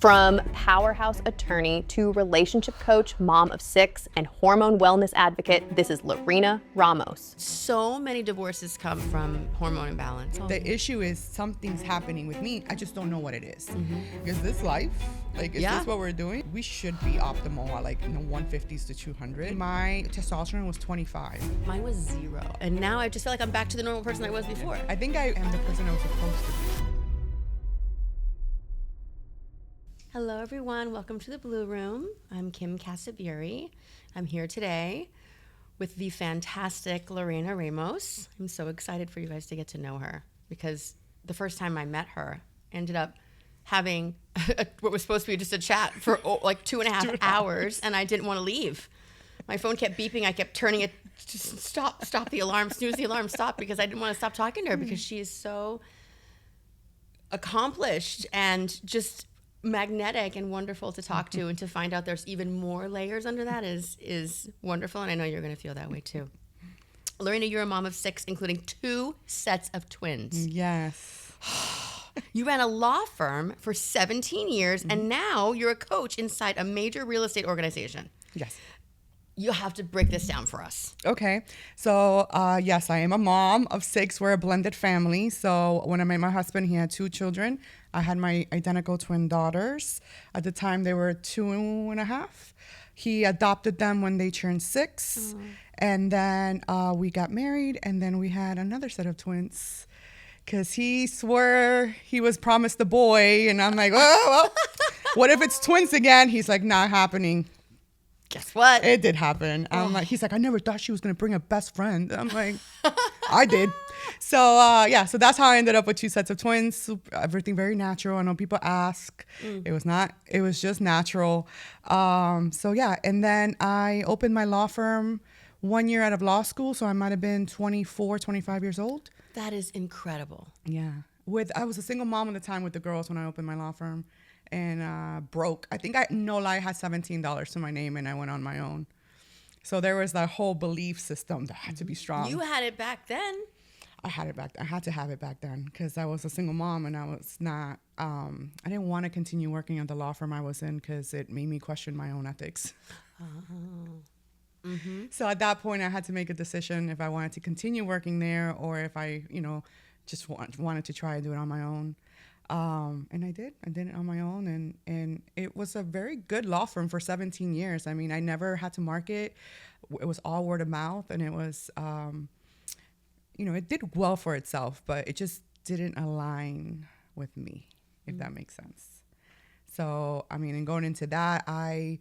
From powerhouse attorney to relationship coach, mom of 6, and hormone wellness advocate, this is Lorena Ramos. So many divorces come from hormone imbalance. The issue is something's happening with me. I just don't know what it is. Is this life? Like, is this what we're doing? We should be optimal at like 150s to 200. My testosterone was 25. Mine was 0. And now I just feel like I'm back to the normal person I was before. I think I am the person I was supposed to be. Hello, everyone. Welcome to the Blue Room. I'm Kim Casaburi. I'm here today with the fantastic Lorena Ramos. I'm so excited for you guys to get to know her because the first time I met her, ended up having what was supposed to be just a chat for like 2.5 hours, and I didn't want to leave. My phone kept beeping. I kept turning it, just stop the alarm, snooze the alarm, stop, because I didn't want to stop talking to her because she is so accomplished and just magnetic and wonderful to talk to, and to find out there's even more layers under that is wonderful, and I know you're going to feel that way too. Lorena, you're a mom of 6, including 2 sets of twins. Yes. You ran a law firm for 17 years, and now you're a coach inside a major real estate organization. Yes. You have to break this down for us. Okay. So, yes, I am a mom of 6. We're a blended family. So when I met my husband, he had 2 children. I had my identical twin daughters. At the time, they were 2.5. He adopted them when they turned 6. And then we got married, and then we had another set of twins. Because he swore he was promised a boy. And I'm like, well, what if it's twins again? He's like, not happening. Guess what? It did happen. I'm like, he's like, I never thought she was going to bring a best friend. I'm like, I did. So, so that's how I ended up with 2 sets of twins. Everything very natural. I know people ask. It was not, it was just natural. And then I opened my law firm 1 year out of law school. So I might have been 24, 25 years old. That is incredible. Yeah. I was a single mom at the time with the girls when I opened my law firm. And broke. I think no lie, I had $17 to my name, and I went on my own. So there was that whole belief system that had to be strong. You had it back then. I had it back. I had to have it back then because I was a single mom, and I was not. I didn't want to continue working at the law firm I was in because it made me question my own ethics. So at that point, I had to make a decision if I wanted to continue working there or if I, just wanted to try and do it on my own. And I did it on my own, and it was a very good law firm for 17 years. I mean, I never had to market. It was all word of mouth, and it was, it did well for itself, but it just didn't align with me, if that makes sense. So, I mean, and going into that, I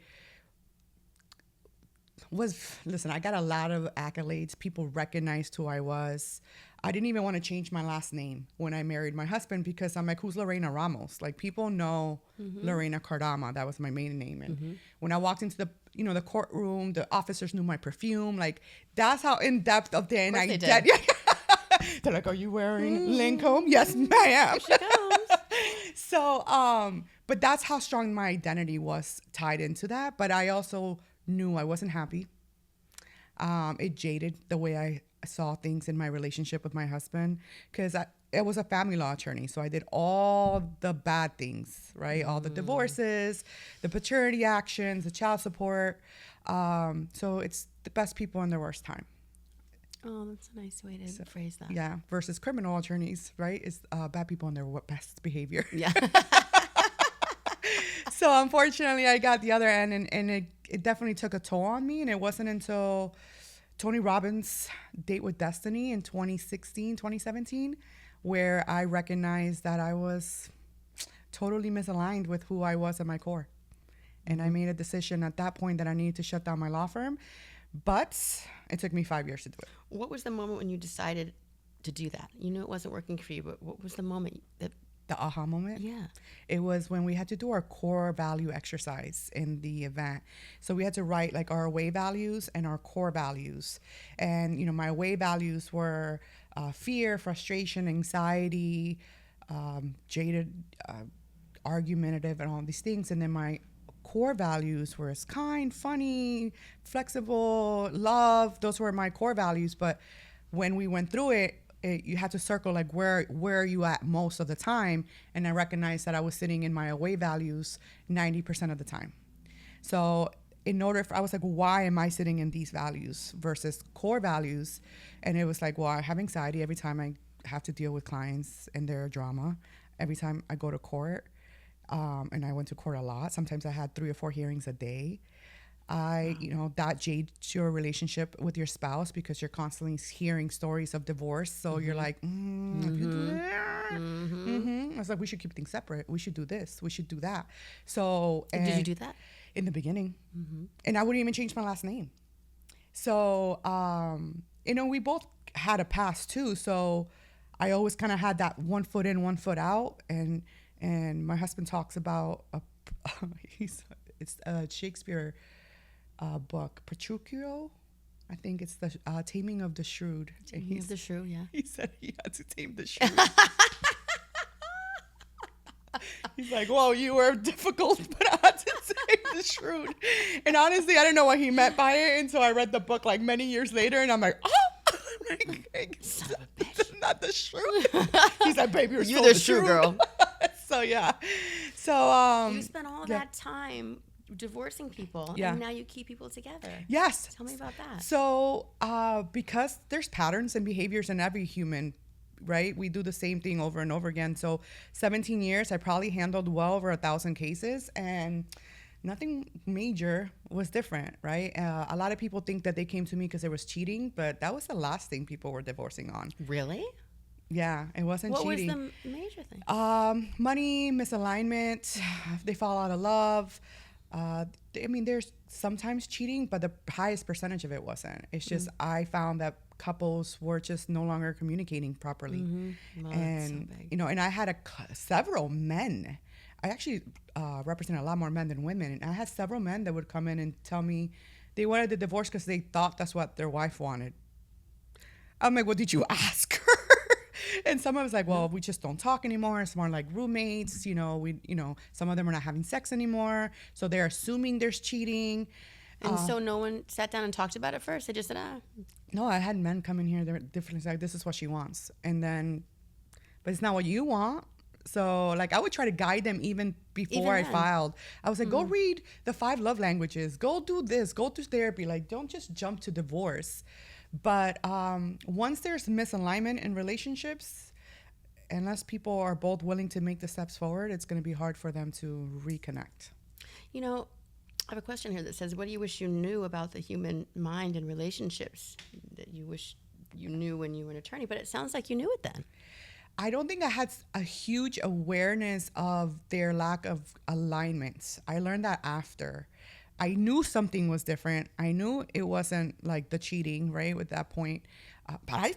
got a lot of accolades. People recognized who I was. I didn't even want to change my last name when I married my husband because I'm like, who's Lorena Ramos? Like, people know Lorena Cardama. That was my maiden name. And when I walked into the courtroom, the officers knew my perfume. Like, that's how in depth of the I did. They're like, are you wearing Lancome? Yes, ma'am. Here she comes. So, but that's how strong my identity was tied into that. But I also knew I wasn't happy. It jaded the way I saw things in my relationship with my husband because I was a family law attorney. So I did all the bad things, right? All the divorces, the paternity actions, the child support. So it's the best people in their worst time. Oh, that's a nice way to phrase that. Yeah. Versus criminal attorneys, right? It's bad people in their best behavior. Yeah. So unfortunately, I got the other end, and it definitely took a toll on me. And it wasn't until Tony Robbins' Date with Destiny in 2017, where I recognized that I was totally misaligned with who I was at my core. And I made a decision at that point that I needed to shut down my law firm. But it took me 5 years to do it. What was the moment when you decided to do that? You knew it wasn't working for you, but what was the moment that... The aha moment? Yeah. It was when we had to do our core value exercise in the event. So we had to write like our away values and our core values. And, my away values were fear, frustration, anxiety, jaded, argumentative, and all these things. And then my core values were as kind, funny, flexible, love. Those were my core values. But when we went through it, you had to circle like where are you at most of the time, and I recognized that I was sitting in my away values 90% of the time. So in order for, I was like, why am I sitting in these values versus core values? And it was like, well, I have anxiety every time I have to deal with clients and their drama, every time I go to court. And I went to court a lot. Sometimes I had 3 or 4 hearings a day. That jades your relationship with your spouse because you're constantly hearing stories of divorce. So you're like, if you do that, I was like, we should keep things separate. We should do this. We should do that. So did you do that? In the beginning, and I wouldn't even change my last name. So, we both had a past too. So I always kind of had that 1 foot in, 1 foot out. And my husband talks about, it's a Shakespeare book, Petruchio. I think it's the Taming of the Shrew. Taming of the Shrew, yeah. He said he had to tame the shrew. He's like, well, you were difficult, but I had to tame the shrew. And honestly, I didn't know what he meant by it. And so I read the book like many years later, and I'm like, oh, son of a bitch. Not the shrew. He's like, baby, you're the shrew girl. So, yeah. So, you spent all that time divorcing people, and now you keep people together. Yes. Tell me about that. So, because there's patterns and behaviors in every human, right? We do the same thing over and over again. So 17 years, I probably handled well over 1,000 cases, and nothing major was different, right? A lot of people think that they came to me because there was cheating, but that was the last thing people were divorcing on. Really? Yeah, it wasn't cheating. What was the major thing? Money, misalignment, they fall out of love. There's sometimes cheating, but the highest percentage of it wasn't. It's just I found that couples were just no longer communicating properly. Well, and that's so big. And I had several men. I actually represent a lot more men than women, and I had several men that would come in and tell me they wanted the divorce because they thought that's what their wife wanted. I'm like, well, did you ask her? And some of us like, well, we just don't talk anymore. It's more like roommates. Some of them are not having sex anymore, so they're assuming there's cheating. And so no one sat down and talked about it first. They just said, No, I had men come in here. They're different. Like, this is what she wants, but it's not what you want. So like I would try to guide them even before I filed. I was like, go read the 5 love languages. Go do this. Go through therapy. Like, don't just jump to divorce. But once there's misalignment in relationships, unless people are both willing to make the steps forward, it's going to be hard for them to reconnect. I have a question here that says, what do you wish you knew about the human mind and relationships that you wish you knew when you were an attorney? But it sounds like you knew it then. I don't think I had a huge awareness of their lack of alignments. I learned that after. I knew something was different. I knew it wasn't like the cheating, right, at that point. But I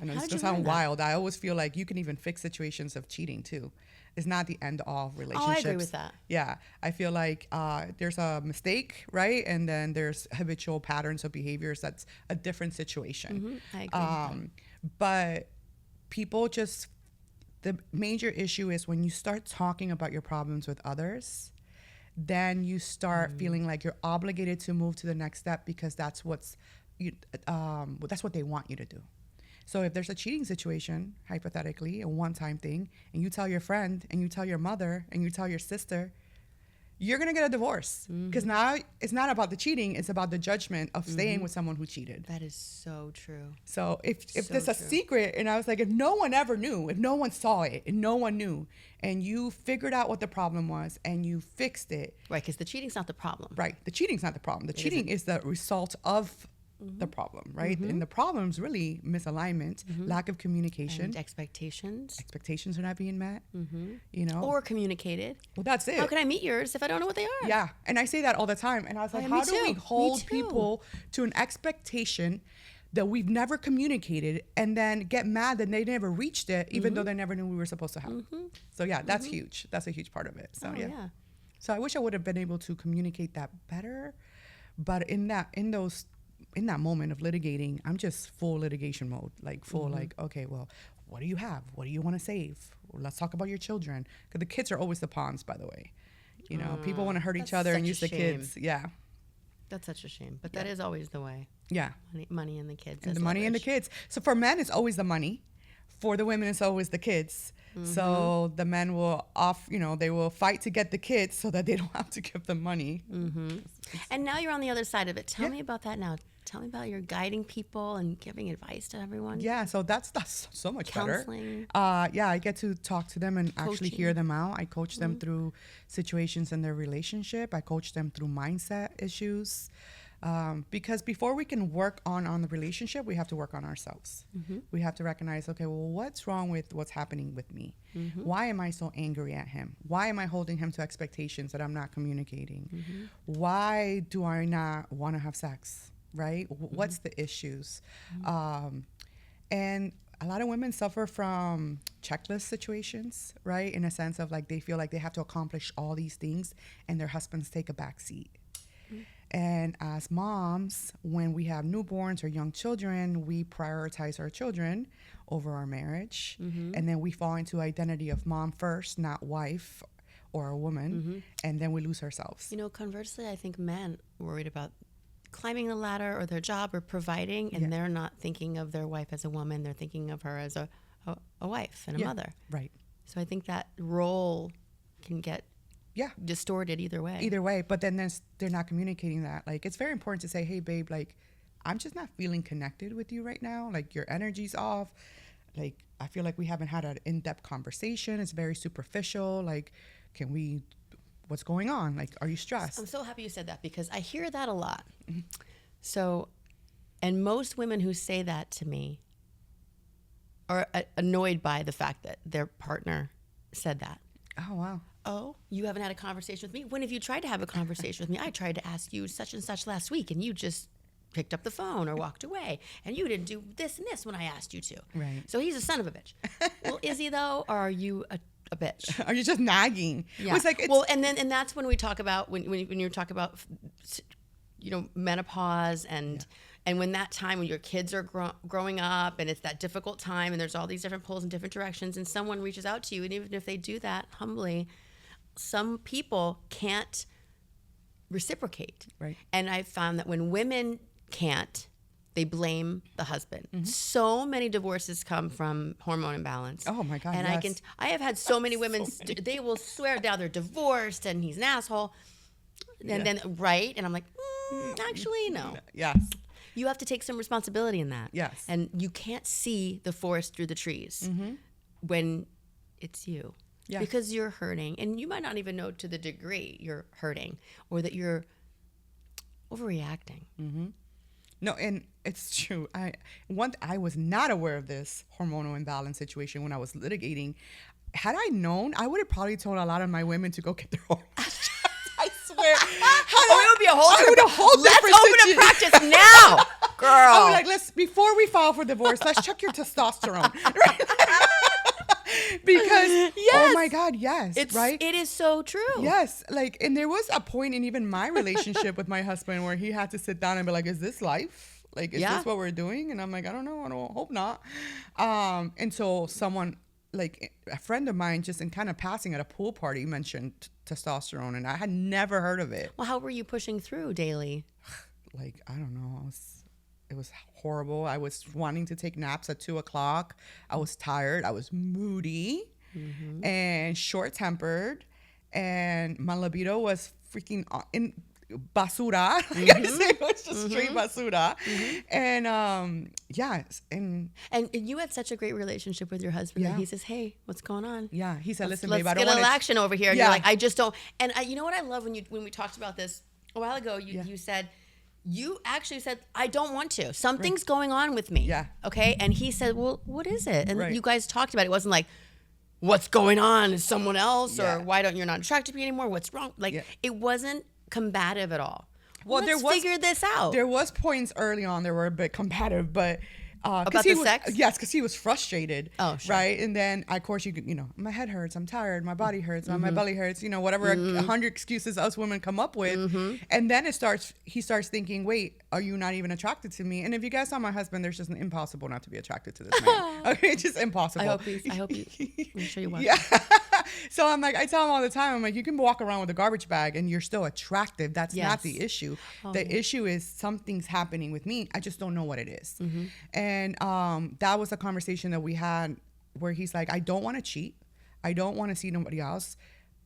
know it's going to sound wild. I always feel like you can even fix situations of cheating too. It's not the end all of relationships. Oh, I agree with that. Yeah. I feel like there's a mistake, right? And then there's habitual patterns of behaviors. That's a different situation. I agree with that. But people just, the major issue is when you start talking about your problems with others, then you start feeling like you're obligated to move to the next step because that's that's what they want you to do. So if there's a cheating situation, hypothetically, a one-time thing, and you tell your friend and you tell your mother and you tell your sister, you're going to get a divorce because now it's not about the cheating. It's about the judgment of staying with someone who cheated. That is so true. So if there's a secret, and I was like, if no one ever knew, if no one saw it, and no one knew, and you figured out what the problem was and you fixed it. Right, because the cheating's not the problem. Right, the cheating's not the problem. The cheating is the result of the problem, right? And the problem's really misalignment, lack of communication. And expectations. Expectations are not being met, Or communicated. Well, that's it. How can I meet yours if I don't know what they are? Yeah, and I say that all the time. And I was like, how do we hold people to an expectation that we've never communicated and then get mad that they never reached it, even though they never knew we were supposed to have? So yeah, that's huge. That's a huge part of it. So yeah. So I wish I would have been able to communicate that better. But in that moment of litigating, I'm just full litigation mode, like full, like, okay, well, what do you have? What do you want to save? Well, let's talk about your children. Because the kids are always the pawns, by the way. People want to hurt each other and use the kids. Yeah. That's such a shame. But that is always the way. Yeah. Money and the kids. And the money and the kids. So for men, it's always the money. for the women, it's always the kids. So the men will they will fight to get the kids so that they don't have to give them money. And now you're on the other side of it. Tell me about that now. Tell me about your guiding people and giving advice to everyone. Yeah, so that's so much Counseling. better. Yeah, I get to talk to them and actually Coaching. hear them out. I coach them through situations in their relationship. I coach them through mindset issues. Because before we can work on the relationship, we have to work on ourselves. We have to recognize, okay, well, what's wrong with what's happening with me? Why am I so angry at him? Why am I holding him to expectations that I'm not communicating? Why do I not want to have sex? Right? What's the issues? And a lot of women suffer from checklist situations, right? In a sense of like they feel like they have to accomplish all these things and their husbands take a back seat. And as moms, when we have newborns or young children, we prioritize our children over our marriage. And then we fall into identity of mom first, not wife or a woman. And then we lose ourselves. You know, conversely, I think men worried about climbing the ladder or their job or providing, and they're not thinking of their wife as a woman. They're thinking of her as a wife and a mother. Right. So I think that role can get distorted either way. But then they're not communicating that. Like, it's very important to say, hey, babe, like, I'm just not feeling connected with you right now. Like, your energy's off. Like, I feel like we haven't had an in-depth conversation. It's very superficial. Like, what's going on? Like, are you stressed? I'm so happy you said that because I hear that a lot. So, and most women who say that to me are annoyed by the fact that their partner said that. Oh, wow. Oh, you haven't had a conversation with me? When have you tried to have a conversation with me? I tried to ask you such and such last week, and you just picked up the phone or walked away, and you didn't do this and this when I asked you to. Right. So he's a son of a bitch. Well, is he though, or are you a bitch? Are you just nagging? Yeah. And that's when we talk about when you talk about menopause and when that time when your kids are growing up and it's that difficult time and there's all these different pulls in different directions and someone reaches out to you, and even if they do that humbly, some people can't reciprocate. Right. And I found that when women can't, they blame the husband. So many divorces come from hormone imbalance. Oh my God! And yes. I have had so many women. They will swear now they're divorced and he's an asshole. And then and I'm like, actually no. Yes. You have to take some responsibility in that. Yes. And you can't see the forest through the trees when it's you. Yeah. Because you're hurting, and you might not even know to the degree you're hurting or that you're overreacting. No, and it's true. I was not aware of this hormonal imbalance situation when I was litigating. Had I known, I would have probably told a lot of my women to go get their hormones checked. I swear. It would be a whole different Let's open a practice now, girl. I was like, before we file for divorce, let's check your testosterone. Right? Because, oh my God, yes, right? It is so true. Yes, like, and there was a point in even my relationship with my husband where he had to sit down and be like, is this life? Like, is this what we're doing? And I'm like, I don't know, hope not. And so someone, like a friend of mine, just in kind of passing at a pool party, mentioned testosterone, and I had never heard of it. Well, how were you pushing through daily? Like, I don't know, it was horrible. I was wanting to take naps at 2:00. I was tired. I was moody and short-tempered, and my libido was freaking in basura. It was just straight basura. And and you had such a great relationship with your husband that he says, "Hey, what's going on?" Yeah, he said, "Listen, let's babe, I don't get a want little action over here." And Yeah. you're like, "I just don't." And you know what I love when we talked about this a while ago. You said. You actually said, I don't want to. Something's going on with me. Yeah. Okay. And he said, well, what is it? And Right. you guys talked about it. It wasn't like, what's going on? Is someone else? Yeah. Or why don't you're not attracted to me anymore? What's wrong? Like, it wasn't combative at all. Well, Let's figure this out. There was points early on that were a bit combative, but about the sex? Yes, because he was frustrated. Oh, sure. Right, and then of course my head hurts, I'm tired, my body hurts, my belly hurts. Whatever 100 excuses us women come up with, and then he starts thinking, wait, are you not even attracted to me? And if you guys saw my husband, there's just impossible not to be attracted to this man. Okay, it's just impossible. I hope you. I'm sure you will. Yeah. So I'm like, I tell him all the time, I'm like, you can walk around with a garbage bag and you're still attractive. That's not the issue. The issue is something's happening with me. I just don't know what it is. And that was a conversation that we had where he's like, I don't want to cheat. I don't want to see nobody else,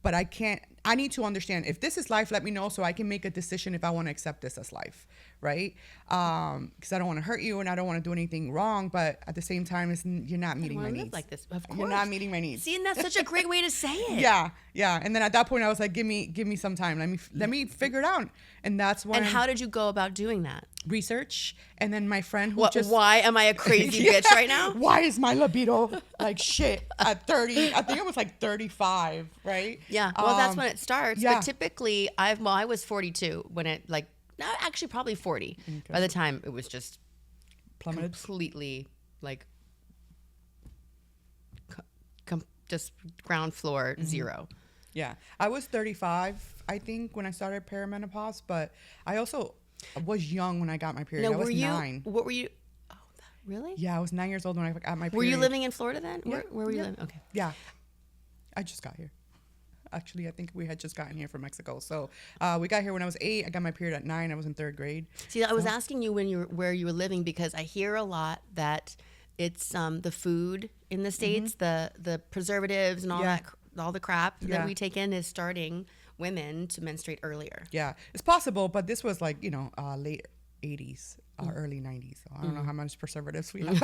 but I need to understand if this is life, let me know so I can make a decision if I want to accept this as life, right? Because I don't want to hurt you and I don't want to do anything wrong, but at the same time, you're not meeting my needs. Like this, of course. You're not meeting my needs. See, and that's such a great way to say it. Yeah. And then at that point, I was like, give me some time. Let me figure it out. And that's when. And how did you go about doing that? Research. And then my friend who why am I a crazy bitch right now? Why is my libido like shit at 30? I think I was like 35, right? Yeah. Well, that's when it starts. Yeah. But typically, I was 42 when it actually probably 40. Okay. By the time it was just plummeted, completely like just ground floor zero. Yeah. I was 35, I think, when I started perimenopause, but I also was young when I got my period. I was 9. What were you? Oh, really? Yeah, I was 9 years old when I got my period. Were you living in Florida then? Yeah. Where were you living? Okay. Yeah. I just got here. Actually, I think we had just gotten here from Mexico. So we got here when I was 8. I got my period at 9. I was in 3rd grade. See, I was asking you where you were living because I hear a lot that it's the food in the States, the preservatives and all that, all the crap that we take in is starting women to menstruate earlier. Yeah, it's possible, but this was like, late 80s, early 90s. So I don't know how much preservatives we have.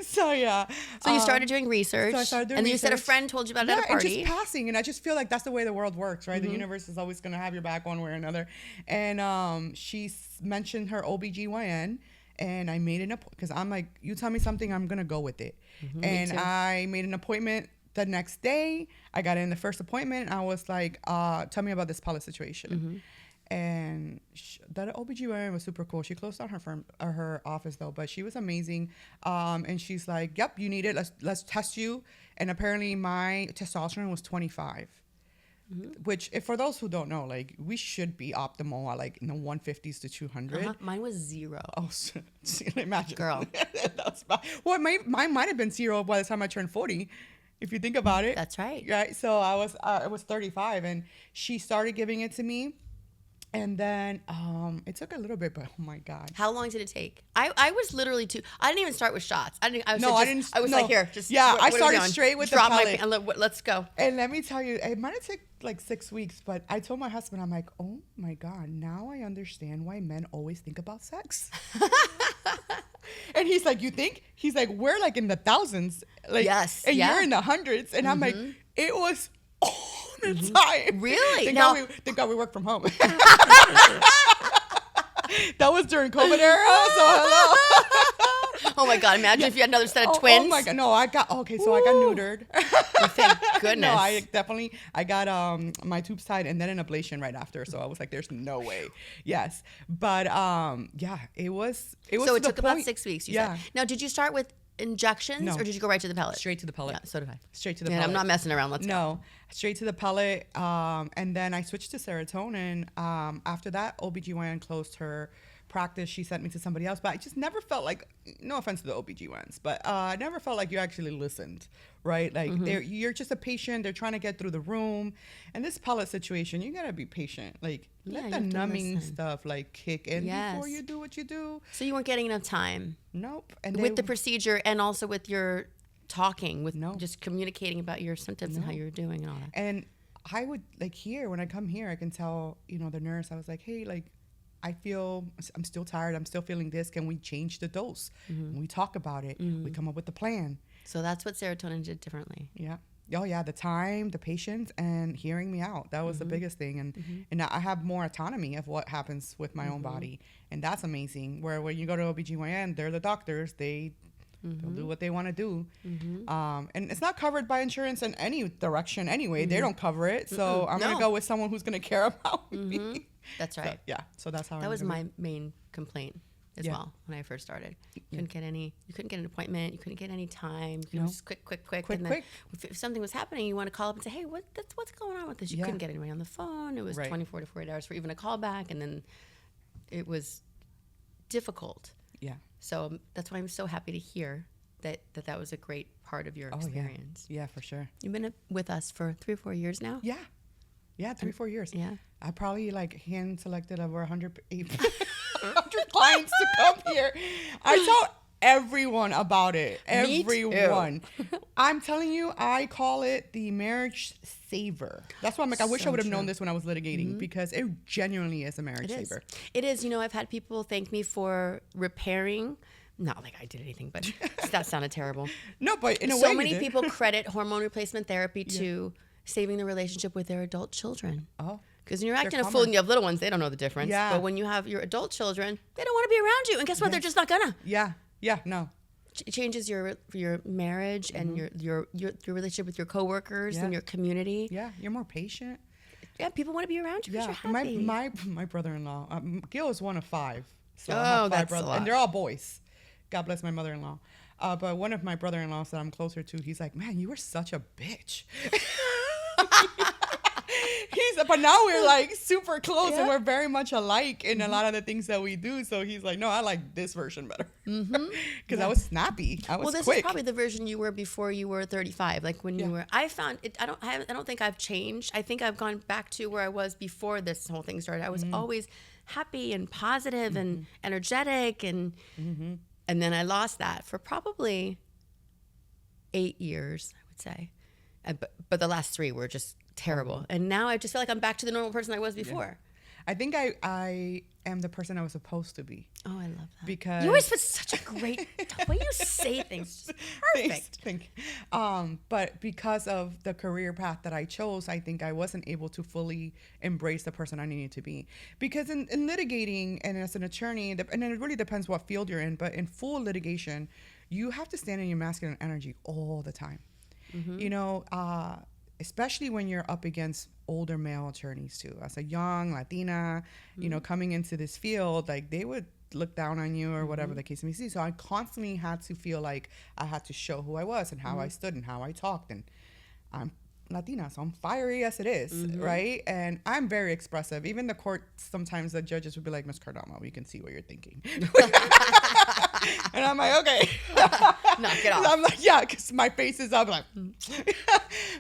So yeah. So you started doing research. So I started doing and research. You said a friend told you about it at a party. And just passing. And I just feel like that's the way the world works, right? The universe is always going to have your back one way or another. And she mentioned her OBGYN. And I made an appointment because I'm like, you tell me something, I'm going to go with it. And I made an appointment the next day. I got in the first appointment. I was like, tell me about this pellet situation. And that OBGYN was super cool. She closed down her office though, but she was amazing. And she's like, yep, you need it. Let's test you. And apparently my testosterone was 25. Which, if for those who don't know, like we should be optimal at like in the 150s to 200. Mine was 0. Oh, imagine, girl. That's well, mine might have been 0 by the time I turned 40, if you think about it. That's right. Right. So I was 35, and she started giving it to me. And then it took a little bit, but oh my God. How long did it take? I was literally I didn't even start with shots. I was like, here, just. Yeah, I started straight with the pellet. Let's go. And let me tell you, it might have taken like 6 weeks, but I told my husband, I'm like, oh my God, now I understand why men always think about sex. And he's like, you think? He's like, we're like in the thousands. Like, yes. And you're in the hundreds. And I'm like, it was all the time. Really? Thank God we work from home. That was during COVID era, so hello. Oh my God, imagine if you had another set of twins. Oh my God, no, I got neutered. Well, thank goodness. No, I got my tubes tied and then an ablation right after, so I was like, there's no way. Yes. But yeah, it was So it took about 6 weeks, you said. Now, did you start with injections or did you go right to the pellet? Straight to the pellet. Yeah, so did I. Straight to the pellet. I'm not messing around. Let's go. Straight to the pellet. And then I switched to serotonin. After that, OBGYN closed her practice. She sent me to somebody else, but I just never felt like, no offense to the OBGYNs, but I never felt like you actually listened, right? Like you're just a patient. They're trying to get through the room. And this pellet situation, you got to be patient. Like let the numbing stuff like kick in before you do what you do. So you weren't getting enough time. Nope. And with the procedure and also with your talking, with just communicating about your symptoms and how you're doing and all that. And I would like when I come here, I can tell, the nurse, I was like, hey, like, I'm still tired. I'm still feeling this. Can we change the dose? And we talk about it. We come up with the plan. So that's what serotonin did differently. Yeah. Oh yeah. The time, the patience, and hearing me out. That was the biggest thing. And I have more autonomy of what happens with my own body. And that's amazing. Where when you go to OBGYN, they're the doctors. They'll do what they want to do. And it's not covered by insurance in any direction anyway. They don't cover it. So I'm going to go with someone who's going to care about me. That's right. So that's how that was my main complaint as well when I first started. You couldn't get an appointment. You couldn't get any time. You could just quick. And then if something was happening, you want to call up and say, hey, what's going on with this? You couldn't get anybody on the phone. It was 24 to 48 hours for even a call back. And then it was difficult. Yeah. So that's why I'm so happy to hear that was a great part of your experience. Yeah, for sure. You've been with us for 3 or 4 years now? Yeah. Yeah, 3 or 4 years. Yeah. I probably hand selected over 100 clients to come here. I told everyone about it. Everyone. I'm telling you, I call it the marriage saver. That's why I'm like, I wish I would have known this when I was litigating, because it genuinely is a marriage saver. It is. You know, I've had people thank me for repairing. Not like I did anything, but that sounded terrible. No, but in a way, so many people credit hormone replacement therapy to saving the relationship with their adult children. Oh. Because when you're acting a fool and you have little ones, they don't know the difference. Yeah. But when you have your adult children, they don't want to be around you. And guess what? They're just not gonna. Yeah. Yeah. No. It changes your marriage and your relationship with your coworkers and your community. Yeah. You're more patient. Yeah. People want to be around you because Yeah. you're happy. My brother-in-law, Gil is one of 5. So I Oh, have 5 that's a brothers, lot. and they're all boys. God bless my mother-in-law. But one of my brother-in-laws that I'm closer to, he's like, man, you were such a bitch. But now we're like super close and we're very much alike in a lot of the things that we do. So he's like, no, I like this version better. Because I was snappy. I was this quick. is probably the version you were before you were 35. Like when you were, I found it, I don't think I've changed. I think I've gone back to where I was before this whole thing started. I was always happy and positive and energetic and then I lost that for probably 8 years, I would say. But the last 3 were just terrible. And now I just feel like I'm back to the normal person I was before. I think I am the person I was supposed to be. Oh, I love that. Because you always put such a great, the way you say things, just perfect. Thank you. But because of the career path that I chose, I think I wasn't able to fully embrace the person I needed to be. Because in litigating and as an attorney, and it really depends what field you're in, but in full litigation, you have to stand in your masculine energy all the time. You know, especially when you're up against older male attorneys too. As a young Latina, you know, coming into this field, like they would look down on you or whatever the case may be. So I constantly had to feel like I had to show who I was and how I stood and how I talked. And I'm Latina, so I'm fiery as it is, right? And I'm very expressive. Even the court, sometimes the judges would be like, Ms. Cardama, we can see what you're thinking. And I'm like, okay. Knock it off. I'm like, yeah, because my face is up. Like,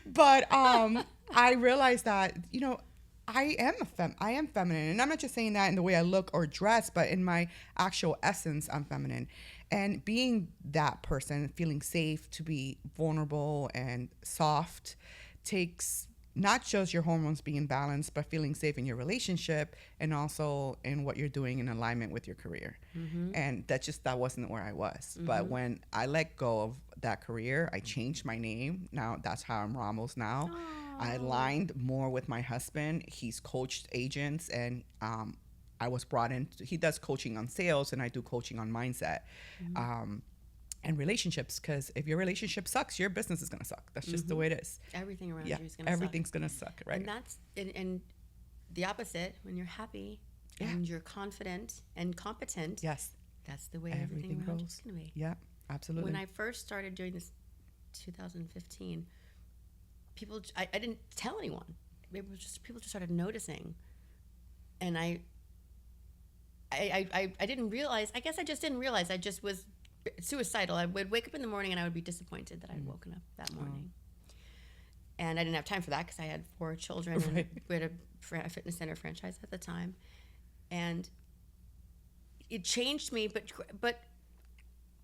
but I realized that, you know, I am feminine. And I'm not just saying that in the way I look or dress, but in my actual essence, I'm feminine. And being that person, feeling safe to be vulnerable and soft, takes not just your hormones being balanced, but feeling safe in your relationship and also in what you're doing in alignment with your career. And that wasn't where I was. But when I let go of that career, I changed my name. Now that's how I'm Ramos now. I aligned more with my husband. He's coached agents and I was brought in. He does coaching on sales and I do coaching on mindset. And relationships, because if your relationship sucks, your business is gonna suck. That's just the way it is. Everything around you is gonna everything's suck. gonna suck, right? And that's and the opposite. When you're happy and you're confident and competent, Yes, that's the way everything around you is gonna be. Yeah, absolutely. When I first started doing this, 2015, I didn't tell anyone. It was just people just started noticing, and I didn't realize. I guess I just didn't realize. I just was suicidal. I would wake up in the morning and I would be disappointed that I'd woken up that morning. And I didn't have time for that because I had 4 children and we had a fitness center franchise at the time. And it changed me, but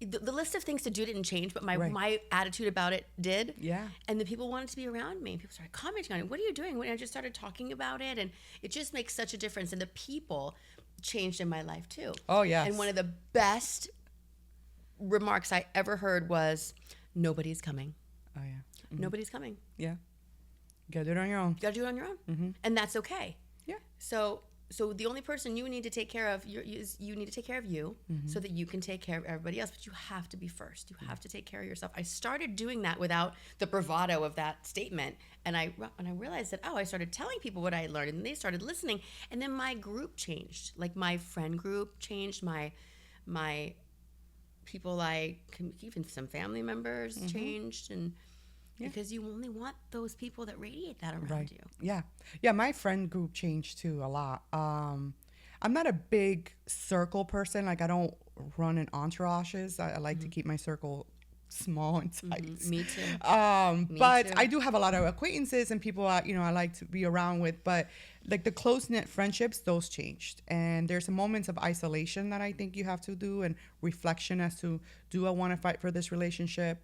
the list of things to do didn't change, but my attitude about it did. Yeah. And the people wanted to be around me. People started commenting on it. What are you doing? When I just started talking about it, and it just makes such a difference. And the people changed in my life too. Oh, yes. And one of the best remarks I ever heard was, nobody's coming. Oh, yeah. Nobody's coming. Yeah. You gotta do it on your own. You gotta do it on your own. And that's okay. Yeah. So the only person you need to take care of, you need to take care of you so that you can take care of everybody else. But you have to be first. You have to take care of yourself. I started doing that without the bravado of that statement. And I realized that, I started telling people what I had learned and they started listening. And then my group changed. Like my friend group changed, my people, even some family members changed, and because you only want those people that radiate that around you. Yeah, my friend group changed too a lot. I'm not a big circle person. Like I don't run in entourages. I like to keep my circle small and tight. Me too. But too. I do have a lot of acquaintances and people I like to be around with. But like the close knit friendships, those changed. And there's moments of isolation that I think you have to do, and reflection as to, do I want to fight for this relationship?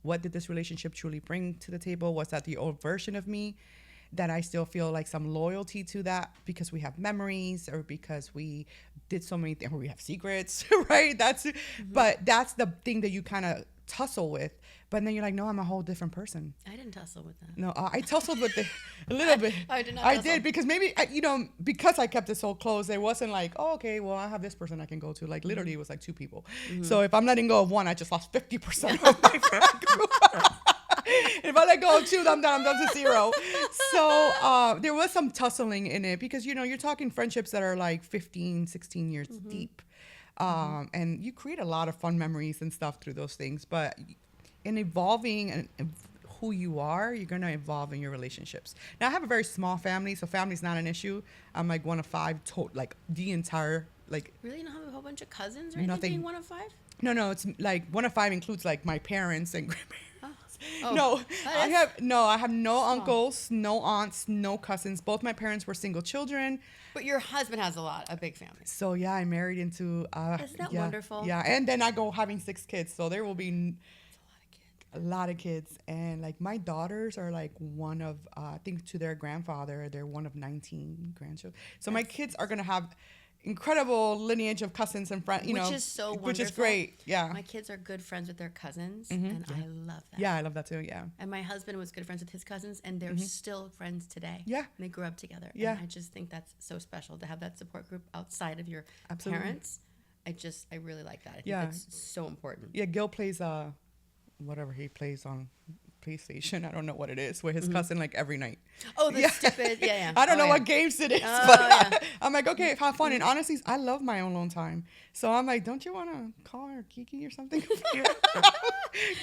What did this relationship truly bring to the table? Was that the old version of me? That I still feel like some loyalty to that because we have memories, or because we did so many things, or we have secrets, right? But that's the thing that you kind of tussle with. But then you're like, no, I'm a whole different person. I didn't tussle with that. No, I tussled with it a little bit. I did not I tussle. did because maybe, because I kept it so close, it wasn't like, oh, okay, well, I have this person I can go to. Like literally it was like 2 people. So if I'm letting go of one, I just lost 50% of my friend group. If I let go of 2, I'm down to 0. So there was some tussling in it because, you're talking friendships that are like 15, 16 years deep. And you create a lot of fun memories and stuff through those things. But in evolving and who you are, you're going to evolve in your relationships. Now, I have a very small family, so family's not an issue. I'm like one of 5, like the entire, like. Really? You don't have a whole bunch of cousins or anything Nothing. being one of 5? No, it's like one of 5 includes like my parents and grandparents. Oh. No, I have no small. uncles, no aunts, no cousins. Both my parents were single children. But your husband has a big family. So yeah, I married into. Isn't that wonderful? Yeah, and then I go having 6 kids, so there will be a lot of kids. And like my daughters are like one of, I think to their grandfather, they're one of 19 grandchildren. So my kids are gonna have incredible lineage of cousins and friends, Which is so wonderful. Which is great. Yeah. My kids are good friends with their cousins, and I love that. Yeah, I love that too. Yeah. And my husband was good friends with his cousins, and they're still friends today. Yeah. And they grew up together. Yeah. And I just think that's so special to have that support group outside of your Absolutely. parents. I really like that. I think Yeah. that's so important. Yeah, Gil plays whatever he plays on PlayStation. I don't know what it is. With his cousin like every night. Oh, the stupid, yeah. I don't know yeah. what games it is, Oh, but yeah. I'm like, okay, have fun. And honestly, I love my own alone time. So I'm like, don't you want to call her Kiki or something? That's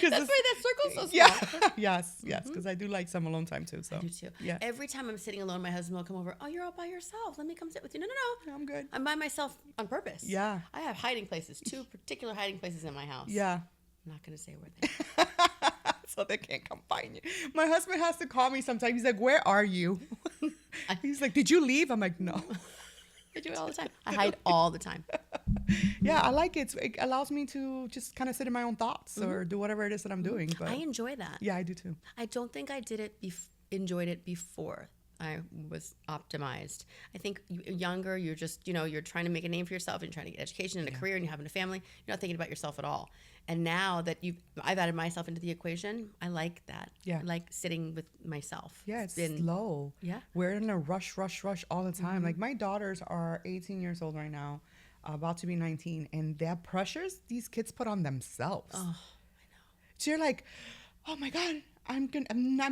why that circle's so small. Yeah. yes, because I do like some alone time too. So I do too. Yeah. Every time I'm sitting alone, my husband will come over. Oh, you're all by yourself. Let me come sit with you. No. I'm good. I'm by myself on purpose. Yeah. I have hiding places, 2 particular hiding places in my house. Yeah. I'm not going to say where they are. So they can't come find you. My husband has to call me sometimes. He's like, where are you? He's like, did you leave? I'm like, no. I do it all the time. I hide all the time. Yeah, I like it. It allows me to just kind of sit in my own thoughts or do whatever it is that I'm doing. But I enjoy that. yeah, I do too. I don't think I did it enjoyed it before I was optimized. I think younger, you're just, you're trying to make a name for yourself and you're trying to get education and a career and you're having a family. You're not thinking about yourself at all. And now that I've added myself into the equation, I like that. Yeah. I like sitting with myself. Yeah, it's slow. Yeah. We're in a rush all the time. Like my daughters are 18 years old right now, about to be 19. And their pressures these kids put on themselves. Oh, I know. So you're like, oh my God, I'm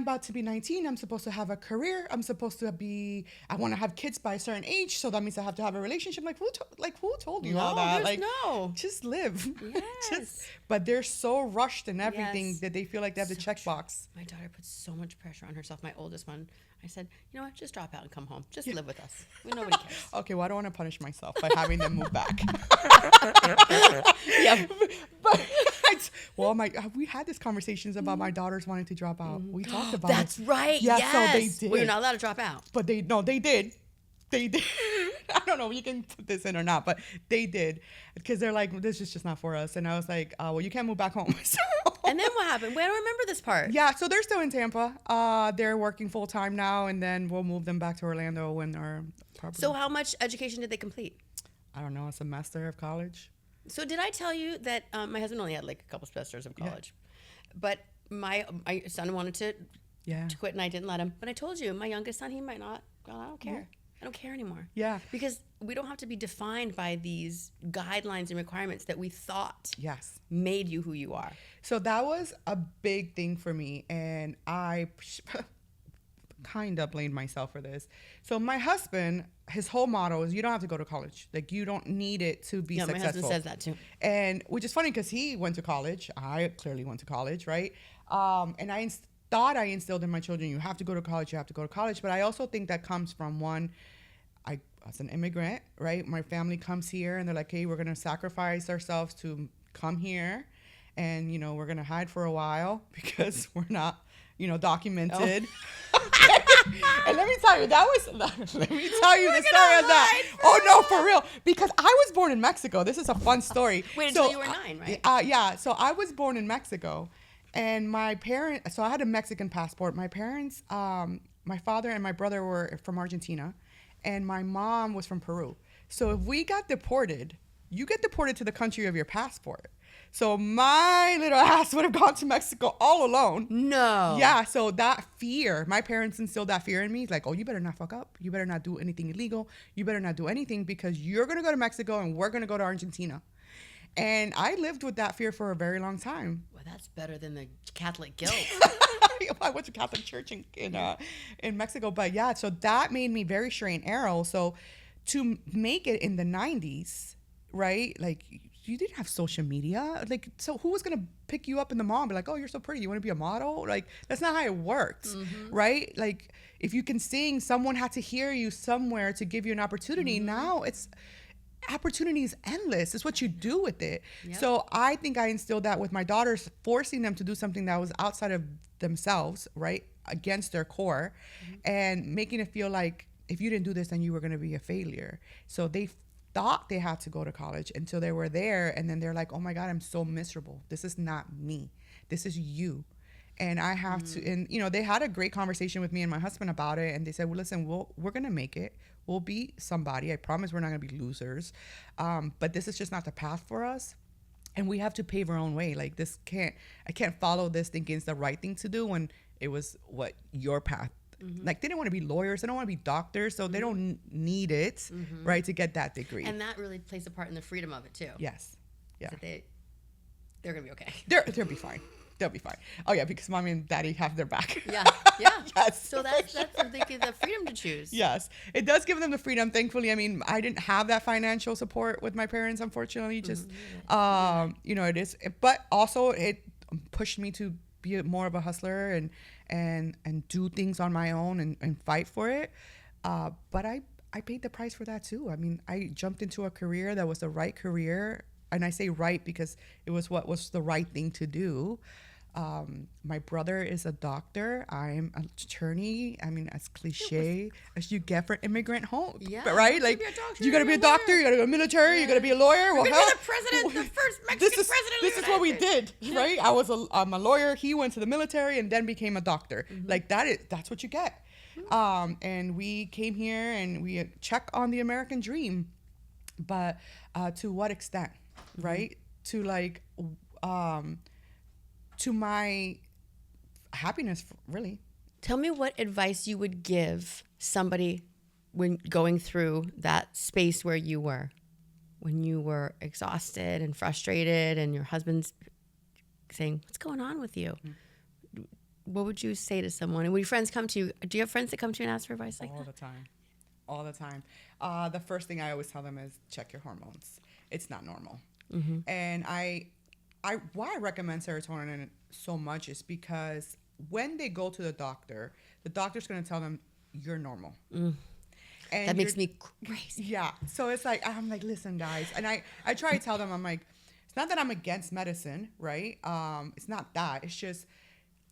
about to be 19. I'm supposed to have a career. I'm supposed to I want to have kids by a certain age. So that means I have to have a relationship. Like who told you all that? Like, no. just live. Yes. But they're so rushed in everything Yes. that they feel like they have the So checkbox. My daughter puts so much pressure on herself. My oldest one, I said, you know what? Just drop out and come home. Just live with us. Nobody cares. Okay, well, I don't want to punish myself by having them move back. Yeah. But we had these conversations about my daughters wanting to drop out. We talked about That's it. right. Yeah, yes. so they did. Well, you're not allowed to drop out. But they did. They did. I don't know if you can put this in or not, but they did because they're like, this is just not for us. And I was like, well, you can't move back home. So. And then what happened? Well, I don't remember this part. Yeah, so they're still in Tampa. They're working full time now, and then we'll move them back to Orlando when our property. So how much education did they complete? I don't know, a semester of college. So did I tell you that my husband only had like a couple semesters of college, but my son wanted to quit and I didn't let him. But I told you, my youngest son, he might not. Well, I don't care. Yeah. I don't care anymore. Yeah. Because we don't have to be defined by these guidelines and requirements that we thought made you who you are. So that was a big thing for me. And I kind of blamed myself for this. So my husband, his whole motto is you don't have to go to college. Like you don't need it to be successful. My husband says that too. And which is funny because he went to college. I clearly went to college, right? And I thought I instilled in my children, you have to go to college, you have to go to college. But I also think that comes from I was an immigrant, right? My family comes here and they're like, hey, we're going to sacrifice ourselves to come here and, you know, we're going to hide for a while because we're not, you know, documented. And let me tell you, let me tell you the story of that. Oh, no, for real. Because I was born in Mexico. This is a fun story. Wait until you were 9, right? Yeah. So I was born in Mexico. And my parents, so I had a Mexican passport. My parents, my father and my brother were from Argentina. And my mom was from Peru. So if we got deported, you get deported to the country of your passport. So my little ass would have gone to Mexico all alone. No. Yeah, so that fear, my parents instilled that fear in me. Like, oh, you better not fuck up. You better not do anything illegal. You better not do anything because you're going to go to Mexico and we're going to go to Argentina. And I lived with that fear for a very long time. Well, that's better than the Catholic guilt. I went to Catholic church in Mexico. But yeah, so that made me very straight and narrow. So to make it in the 90s, right, like, you didn't have social media. Like, so who was going to pick you up in the mall and be like, oh, you're so pretty, you want to be a model? Like, that's not how it works, right? Like, if you can sing, someone had to hear you somewhere to give you an opportunity. Now opportunity is endless. It's what you do with it. Yep. So I think I instilled that with my daughters, forcing them to do something that was outside of themselves, right, against their core, and making it feel like if you didn't do this, then you were going to be a failure. So they thought they had to go to college until they were there, and then they're like, oh my God, I'm so miserable. This is not me. This is you. And I have to, and you know, they had a great conversation with me and my husband about it, and they said, well, listen, we're going to make it. We'll be somebody. I promise we're not going to be losers. But this is just not the path for us. And we have to pave our own way. Like, I can't follow this thinking it's the right thing to do when it was your path. Like, they didn't want to be lawyers. They don't want to be doctors. So they don't need it, right, to get that degree. And that really plays a part in the freedom of it too. Yes. Yeah. That they're going to be okay. They'll be fine. They'll be fine. Oh yeah, because mommy and daddy have their back. Yeah. Yes. So that's the freedom to choose. Yes, it does give them the freedom. Thankfully, I mean, I didn't have that financial support with my parents, unfortunately. Just, you know, it is. But also, it pushed me to be more of a hustler and do things on my own and fight for it. But I paid the price for that too. I mean, I jumped into a career that was the right career. And I say right because it was what was the right thing to do. My brother is a doctor. I'm an attorney. I mean, as cliche as you get for immigrant home, right? Like, you got to be a doctor. You got to go to the military. You got to be a lawyer. Well, the president, the first Mexican president. This is what we did, right? I'm a lawyer. He went to the military and then became a doctor. Like, that's what you get. And we came here and we check on the American dream, but to what extent, right? To like, to my happiness, really. Tell me what advice you would give somebody when going through that space where you were, when you were exhausted and frustrated and your husband's saying, what's going on with you? What would you say to someone? And when your friends come to you, do you have friends that come to you and ask for advice like that? All the time. The first thing I always tell them is check your hormones. It's not normal. And why I recommend serotonin so much is because when they go to the doctor's going to tell them you're normal. And that makes me crazy. Yeah. So it's like, I'm like, listen, guys. And I try to tell them, I'm like, it's not that I'm against medicine, right? It's not that. It's just,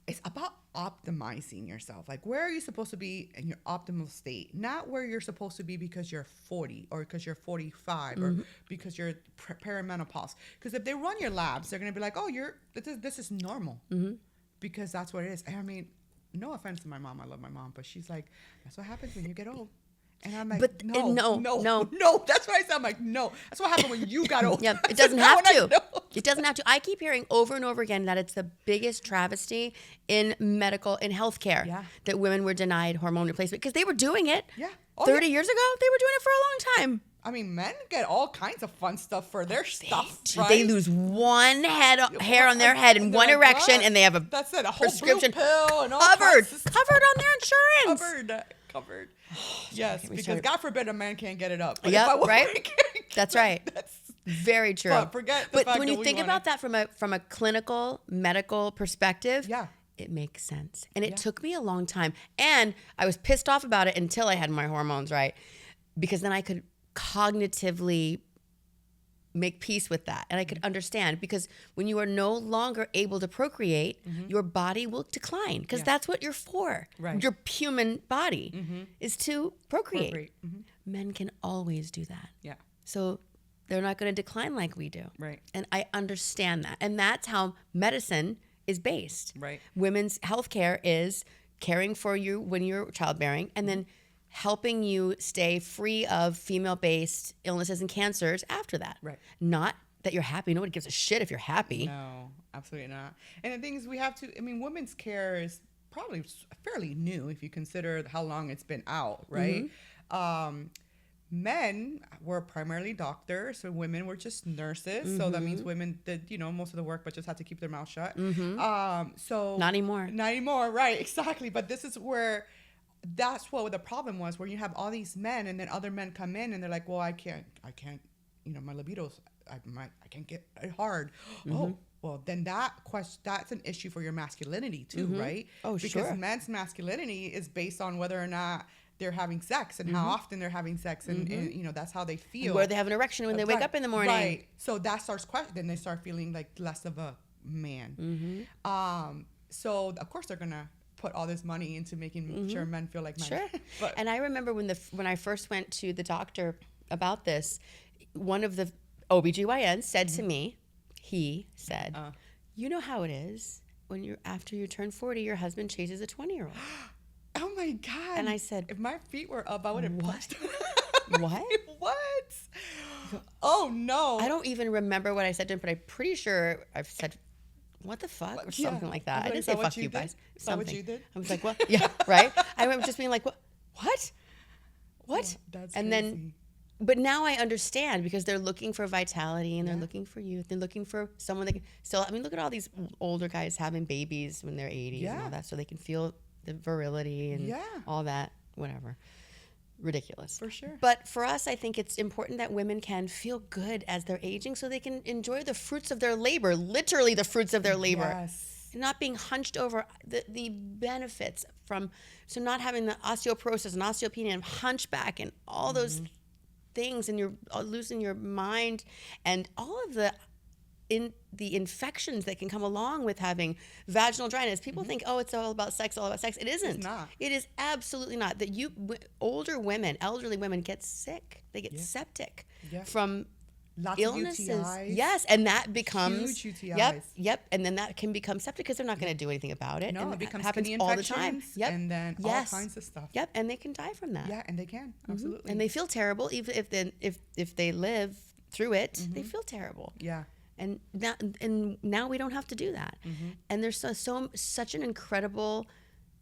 it's about optimizing yourself. Like, where are you supposed to be in your optimal state? Not where you're supposed to be because you're 40 or because you're 45 or because you're perimenopause. Because if they run your labs, they're going to be like, oh, this is normal. Because that's what it is. And I mean, no offense to my mom. I love my mom. But she's like, that's what happens when you get old. And I'm like, no. That's what I said. I'm like, no. That's what happened when you got old. Yeah, it doesn't have to. It doesn't have to. I keep hearing over and over again that it's the biggest travesty in healthcare that women were denied hormone replacement because they were doing it 30 years ago. They were doing it for a long time. I mean, men get all kinds of fun stuff for their stuff, right? They lose one hair on their head and one erection, and they have a prescription pill and all covered on their insurance. Covered. Yes, because God forbid a man can't get it up. Yeah, right. That's right. That's very true. But when you think about that from a clinical medical perspective, it makes sense. And it took me a long time, and I was pissed off about it until I had my hormones right, because then I could cognitively make peace with that. And I could understand, because when you are no longer able to procreate, your body will decline, because that's what you're for. Right. Your human body is to procreate. Men can always do that. Yeah. So they're not going to decline like we do. Right. And I understand that. And that's how medicine is based. Right. Women's healthcare is caring for you when you're childbearing, and then helping you stay free of female-based illnesses and cancers after that. Right. Not that you're happy. Nobody gives a shit if you're happy. No, absolutely not. And the thing is, we have to, I mean, women's care is probably fairly new if you consider how long it's been out, right? Men were primarily doctors, so women were just nurses. So that means women did, you know, most of the work, but just had to keep their mouth shut. So Not anymore. Not anymore, right? Exactly. But this is where, that's what the problem was, where you have all these men, and then other men come in, and they're like, well, I can't, you know, my libido's, I can't get it hard. Oh, well, then that's an issue for your masculinity too, right? Oh, because sure. men's masculinity is based on whether or not they're having sex, and how often they're having sex, and you know, that's how they feel. Where they have an erection when they wake up in the morning. Right. So that starts then they start feeling like less of a man. So of course they're gonna put all this money into making sure men feel like men. Sure. But And I remember when I first went to the doctor about this, one of the OBGYNs said to me, he said, you know how it is when after you turn 40, your husband chases a 20-year-old. oh my God. And I said, if my feet were up, I would have punched him. What? What? Oh no. I don't even remember what I said to him, but I'm pretty sure I've said, what the fuck? Or something like that. I didn't say fuck you guys. Is that what you did? I was like, what? Yeah, right? I remember just being like, what? What? Oh, that's and crazy. then, but now I understand, because they're looking for vitality, and they're looking for youth. They're looking for someone that can still, I mean, look at all these older guys having babies when they're 80s and all that, so they can feel the virility and all that, whatever. Ridiculous. For sure. But for us, I think it's important that women can feel good as they're aging, so they can enjoy the fruits of their labor, literally the fruits of their labor. Yes. And not being hunched over, the benefits from, so not having the osteoporosis and osteopenia and hunchback and all those things, and you're losing your mind, and all of the infections that can come along with having vaginal dryness. People think, oh, it's all about sex, all about sex. It isn't. It's not. It is absolutely not. That older women, elderly women get sick. They get septic from Lots illnesses. of UTIs. Yes, and that becomes huge UTIs. Yep, and then that can become septic because they're not going to do anything about it. No, and it becomes happens skin all the time. infections, Yep, and then all kinds of stuff. Yep, and they can die from that. Yeah, and they can absolutely. And they feel terrible, even if they live through it. They feel terrible. Yeah. And now we don't have to do that. And there's such an incredible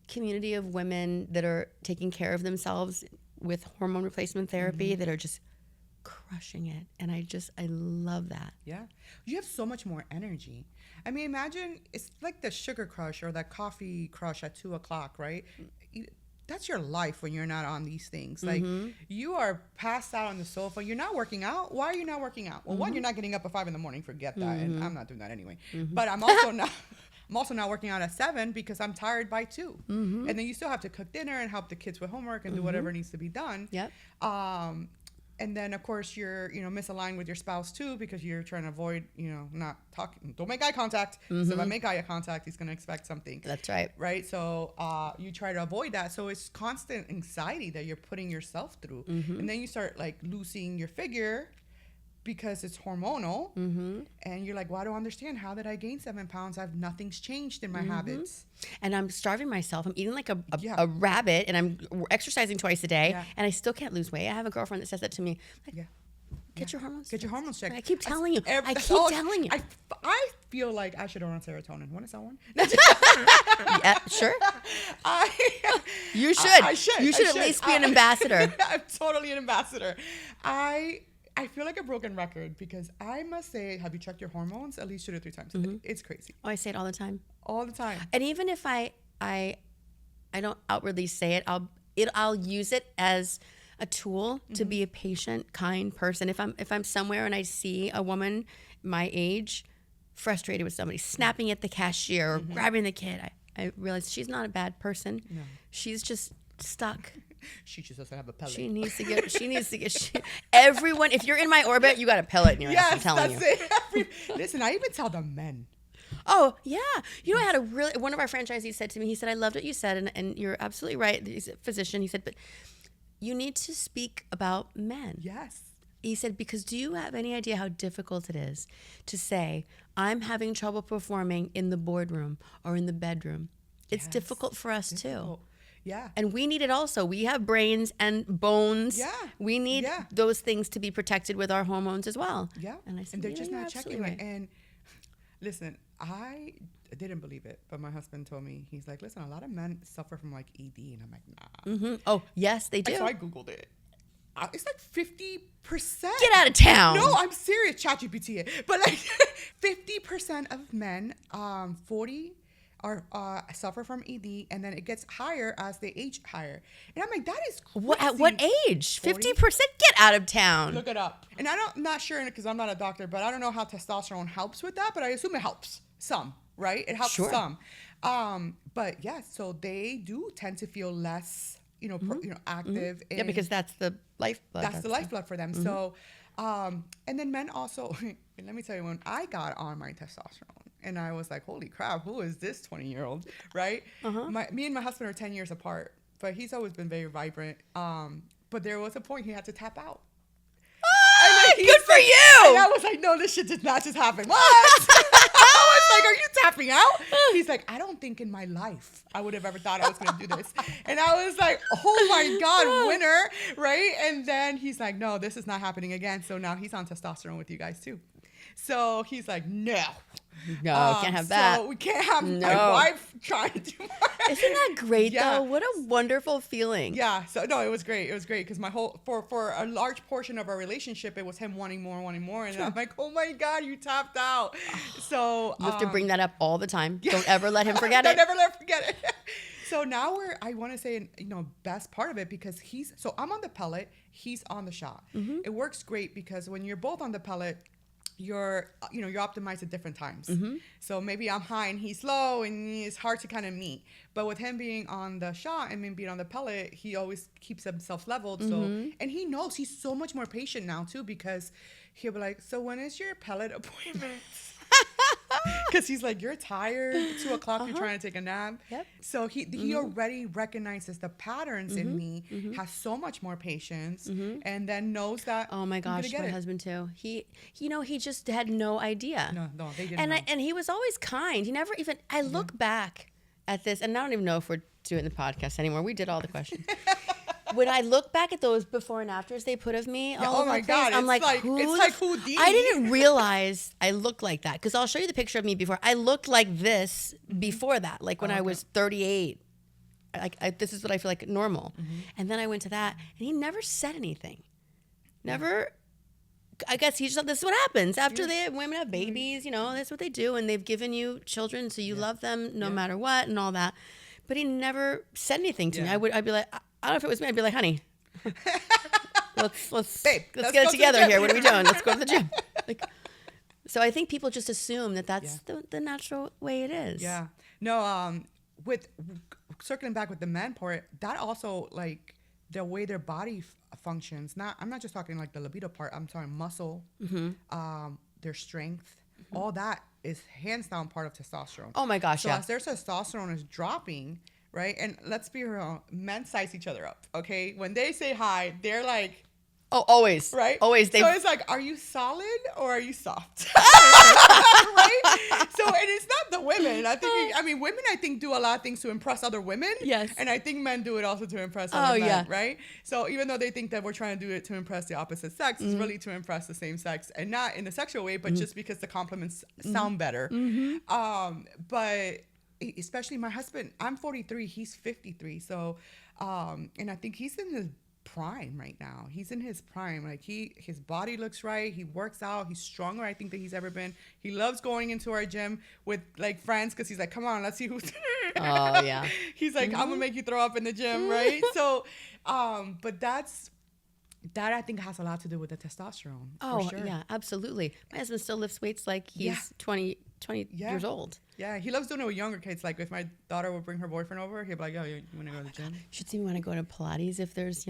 community of women that are taking care of themselves with hormone replacement therapy that are just crushing it. And I love that. Yeah. You have so much more energy. I mean, imagine it's like the sugar crush or that coffee crush at 2:00, right? That's your life when you're not on these things. Like, you are passed out on the sofa. You're not working out. Why are you not working out? Well, one, you're not getting up at 5 a.m. Forget that. And I'm not doing that anyway. But I'm also not working out at 7 because I'm tired by 2. And then you still have to cook dinner and help the kids with homework and do whatever needs to be done. Yep. And then, of course, you're, misaligned with your spouse too, because you're trying to avoid, not talking. Don't make eye contact. So if I make eye contact, he's going to expect something. That's right. Right. So you try to avoid that. So it's constant anxiety that you're putting yourself through. And then you start like losing your figure because it's hormonal. And you're like, well, I don't understand. How did I gain 7 pounds? Nothing's changed in my habits. And I'm starving myself. I'm eating like a rabbit, and I'm exercising twice a day, and I still can't lose weight. I have a girlfriend that says that to me. Like, get your hormones checked. Get your hormones checked. I keep telling you. I keep telling you. I feel like I should run on serotonin. Want some one? Yeah, sure. You should. I should. You should at least be an ambassador. I'm totally an ambassador. I feel like a broken record because I must say, have you checked your hormones at least 2 to 3 times a day? It's crazy. Oh, I say it all the time. All the time. And even if I don't outwardly say it, I'll use it as a tool to be a patient, kind person. If I'm somewhere and I see a woman my age frustrated with somebody, snapping at the cashier or grabbing the kid, I realize she's not a bad person. No. She's just stuck. She just doesn't have a pellet. She needs to get, everyone, if you're in my orbit, you got a pellet in your ass, I'm telling you. It. Listen, I even tell the men. Oh, yeah. You know, one of our franchisees said to me, he said, I loved what you said, and you're absolutely right. He's a physician. He said, but you need to speak about men. Yes. He said, because do you have any idea how difficult it is to say, I'm having trouble performing in the boardroom or in the bedroom? It's difficult for us too. Yeah. And we need it also. We have brains and bones. Yeah. We need those things to be protected with our hormones as well. Yeah. And I said, they're just not checking right. it. And listen, I didn't believe it, but my husband told me, he's like, listen, a lot of men suffer from like ED. And I'm like, nah. Mm-hmm. Oh, yes, they do. So I Googled it. It's like 50%. Get out of town. No, I'm serious. ChatGPT it. But like 50% of men, 40 suffer from ED, and then it gets higher as they age higher. And I'm like, that is crazy. At what age? 50%? Get out of town. Look it up. And I'm not sure, because I'm not a doctor, but I don't know how testosterone helps with that, but I assume it helps some, right? It helps some. But yeah, so they do tend to feel less, active. Yeah, because that's the lifeblood. That's the lifeblood for them. Mm-hmm. So, and then men also, let me tell you, when I got on my testosterone, and I was like, holy crap, who is this 20-year-old, right? Me and my husband are 10 years apart, but he's always been very vibrant. But there was a point he had to tap out. Good for you! And I was like, no, this shit did not just happen. What? I was like, are you tapping out? He's like, I don't think in my life I would have ever thought I was going to do this. And I was like, oh my God, winner, right? And then he's like, no, this is not happening again. So now he's on testosterone with you guys too. So he's like, no. No, can't have that. So we can't have my wife trying to do more. Isn't that great though? What a wonderful feeling. Yeah. So no, it was great. It was great because my whole for a large portion of our relationship, it was him wanting more, and I'm like, oh my God, you tapped out. So you have to bring that up all the time. Don't ever let him forget it. Don't ever let him forget it. So now I want to say, best part of it, because I'm on the pellet, he's on the shot. Mm-hmm. It works great because when you're both on the pellet, you're optimized at different times. Mm-hmm. So maybe I'm high and he's low, and it's hard to kind of meet. But with him being on the shot and me being on the pellet, he always keeps himself leveled. Mm-hmm. So, and he knows, he's so much more patient now too, because he'll be like, so when is your pellet appointment? Because he's like, you're tired, 2 o'clock, you're trying to take a nap. Yep. So he already recognizes the patterns in me, has so much more patience, and then knows that. Oh my gosh, my husband too. He just had no idea. No, they didn't know. And he was always kind. He never even, I look back at this, and I don't even know if we're doing the podcast anymore. We did all the questions. When I look back at those before and afters they put of me, oh my God, I'm like, it's like Houdini. I didn't realize I looked like that, because I'll show you the picture of me before. I looked like this before that, like when I was 38. This is what I feel like normal. Mm-hmm. And then I went to that, and he never said anything. Never. I guess he just thought this is what happens after women have babies. That's what they do, and they've given you children, so you love them no matter what, and all that. But he never said anything to me. I'd be like, I don't know if it was me. I'd be like, honey, let's get it together here. What are we doing? Let's go to the gym. So I think people just assume that that's the natural way it is. Yeah. No. With circling back with the men part, that also, like, the way their body functions. I'm not just talking like the libido part. I'm talking muscle, their strength, all that is hands down part of testosterone. Oh my gosh! So as their testosterone is dropping, right? And let's be real, men size each other up. Okay, when they say hi, they're like, oh, always, right? Always. So it's like, are you solid or are you soft? Right? So, and it's not the women. Women, I think, do a lot of things to impress other women. Yes. And I think men do it also to impress other men, right? So even though they think that we're trying to do it to impress the opposite sex, it's really to impress the same sex, and not in a sexual way, but just because the compliments sound better. Mm-hmm. But especially my husband, I'm 43, he's 53. So, and I think he's in his prime right now. He's in his prime. Like, his body looks right. He works out. He's stronger, I think, than he's ever been. He loves going into our gym with like friends, because he's like, come on, let's see who's oh yeah. He's like, I'm gonna make you throw up in the gym, right? So but that I think has a lot to do with the testosterone. Oh for sure. Yeah, absolutely. My husband still lifts weights like he's 20 20 Yeah. years old. Yeah, he loves doing it with younger kids. Like if my daughter would bring her boyfriend over, he'd be like, "Yo, you want to go to the gym?" You should see me when I go to Pilates if there's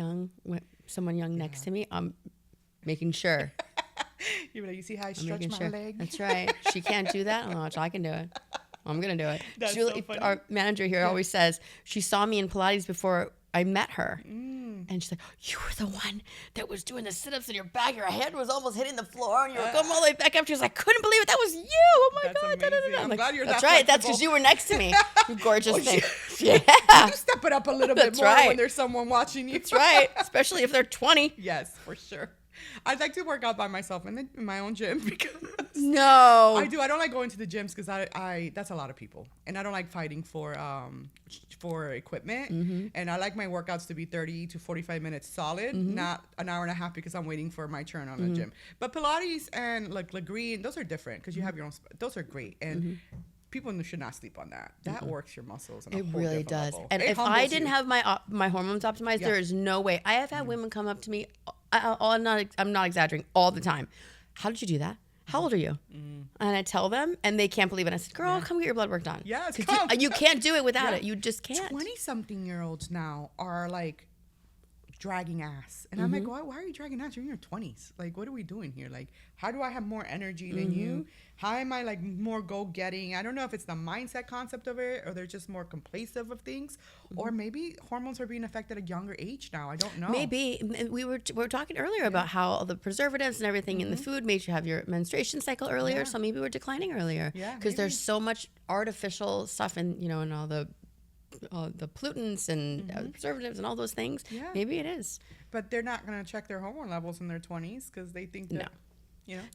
someone young next to me. I'm making sure. You'd be like, "You see how I I'm stretch making my sure. leg?" That's right. She can't do that. Oh, I can do it. I'm gonna do it. That's Julie, so funny. our manager here, always says she saw me in Pilates before I met her, and she's like, "You were the one that was doing the sit-ups in your back. Your head was almost hitting the floor, and you were going all the way back up." She was like, "Couldn't believe it. That was you. Oh my That's god!" amazing. I'm I'm like, glad you're That's that right. That's flexible. because you were next to me. You gorgeous thing. You Yeah, step it up a little bit That's more right. when there's someone watching you. that's right. Especially if they're 20. Yes, for sure. I'd like to work out by myself in my own gym because No. I do. I don't like going to the gyms because I that's a lot of people, and I don't like fighting for equipment. Mm-hmm. And I like my workouts to be 30 to 45 minutes solid, Mm-hmm. not an hour and a half because I'm waiting for my turn on the gym. But Pilates and like Legreen, those are different because you have your own. Those are great, and people should not sleep on that. That works your muscles. On a It whole really different does. level. And It if I humbles didn't you. have my hormones optimized, Yeah. there is no way. I have had women come up to me. I'm not exaggerating. All the time. How did you do that? How old are you? And I tell them, and they can't believe it. I said, "Girl, come get your blood work done." Yes, 'Cause come. you can't do it without Yeah. it. You just can't. 20-something-year-olds now are like dragging ass. And I'm like, why are you dragging ass? You're in your 20s. Like, what are we doing here? Like, how do I have more energy than you? How am I like more go-getting? I don't know if it's the mindset concept of it or they're just more complacent of things. Or maybe hormones are being affected at a younger age now. I don't know. Maybe we were talking earlier about how all the preservatives and everything in the food made you have your menstruation cycle earlier. Yeah. So maybe we're declining earlier. Yeah, because there's maybe. so much artificial stuff in and all the pollutants and preservatives and all those things. Yeah. Maybe it is. But they're not going to check their hormone levels in their 20s because they think that,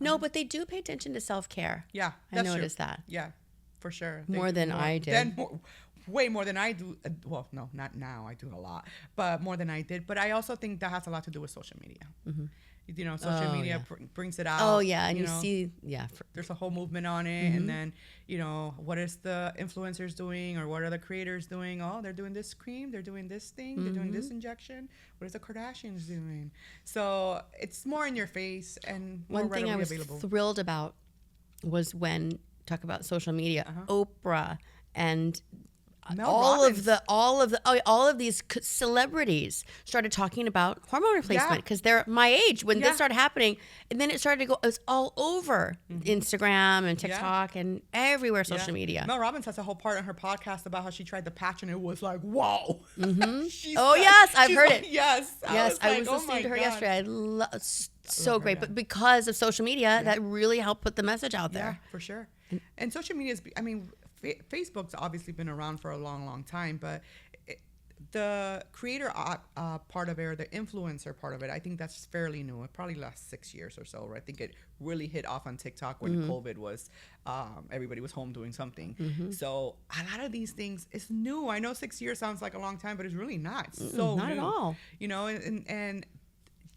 No, but they do pay attention to self-care. Yeah, I that's true. noticed that. Yeah, for sure. More than I did. Way more than I do. Well, no, not now. I do a lot, but more than I did. But I also think that has a lot to do with social media. Social media brings it out. Oh, yeah. And you know, see, there's a whole movement on it. And then, what is the influencers doing or what are the creators doing? Oh, they're doing this cream. They're doing this thing. They're doing this injection. What is the Kardashians doing? So it's more in your face and more one thing readily I was available. thrilled about was when, talk about social media, Oprah and Mel all Robbins. of these celebrities started talking about hormone replacement Yeah. because they're my age when Yeah. this started happening, and then it started to go. It was all over Instagram and TikTok and everywhere social media. Mel Robbins has a whole part on her podcast about how she tried the patch and it was like, whoa. Oh, yes, I've heard it. Yes. Yes, I like, was oh listening my to her God. yesterday. I love so her, great, yeah. but because of social media, that really helped put the message out Yeah, there. for sure. And social media is, Facebook's obviously been around for a long, long time, but the creator part of it or the influencer part of it, I think that's fairly new. It probably last 6 years or so. I think it really hit off on TikTok when COVID was, everybody was home doing something. So a lot of these things, it's new. I know 6 years sounds like a long time, but it's really not. It's so not new. at all. And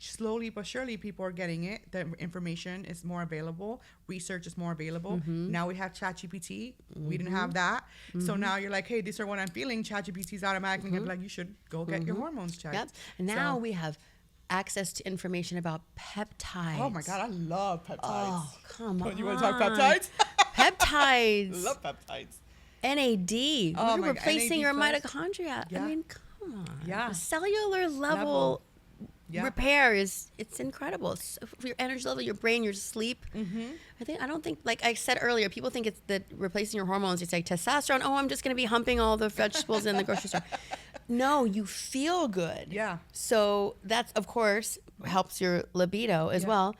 slowly but surely people are getting it. The information is more available. Research is more available. Now we have ChatGPT. We didn't have that. So now you're like, hey, these are what I'm feeling. ChatGPT's automatically gonna be like, you should go get your hormones checked. Yep. And now we have access to information about peptides. Oh my God, I love peptides. Oh, come on. You want to talk peptides? Peptides. Love peptides. NAD. Oh You're my God, replacing your NAD+. mitochondria. Yeah. I mean, come on. Yeah. The cellular level Yeah. repair it's incredible. So for your energy level, your brain, your sleep. I don't think, like I said earlier, people think it's that replacing your hormones. It's like testosterone. Oh, I'm just going to be humping all the vegetables in the grocery store. No, you feel good. Yeah. So that's, of course, helps your libido as Yeah. well.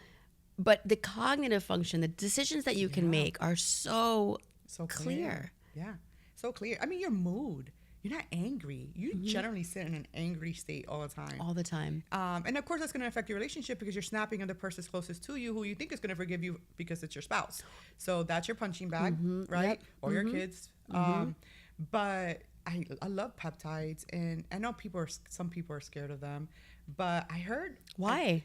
But the cognitive function, the decisions that you can make are so clear. Yeah, so clear. I mean, your mood. You're not angry. You generally sit in an angry state all the time. All the time. And of course, that's going to affect your relationship because you're snapping at the person closest to you who you think is going to forgive you because it's your spouse. So that's your punching bag, right? Yep. Or your kids. But I love peptides, and I know some people are scared of them. But I heard Why?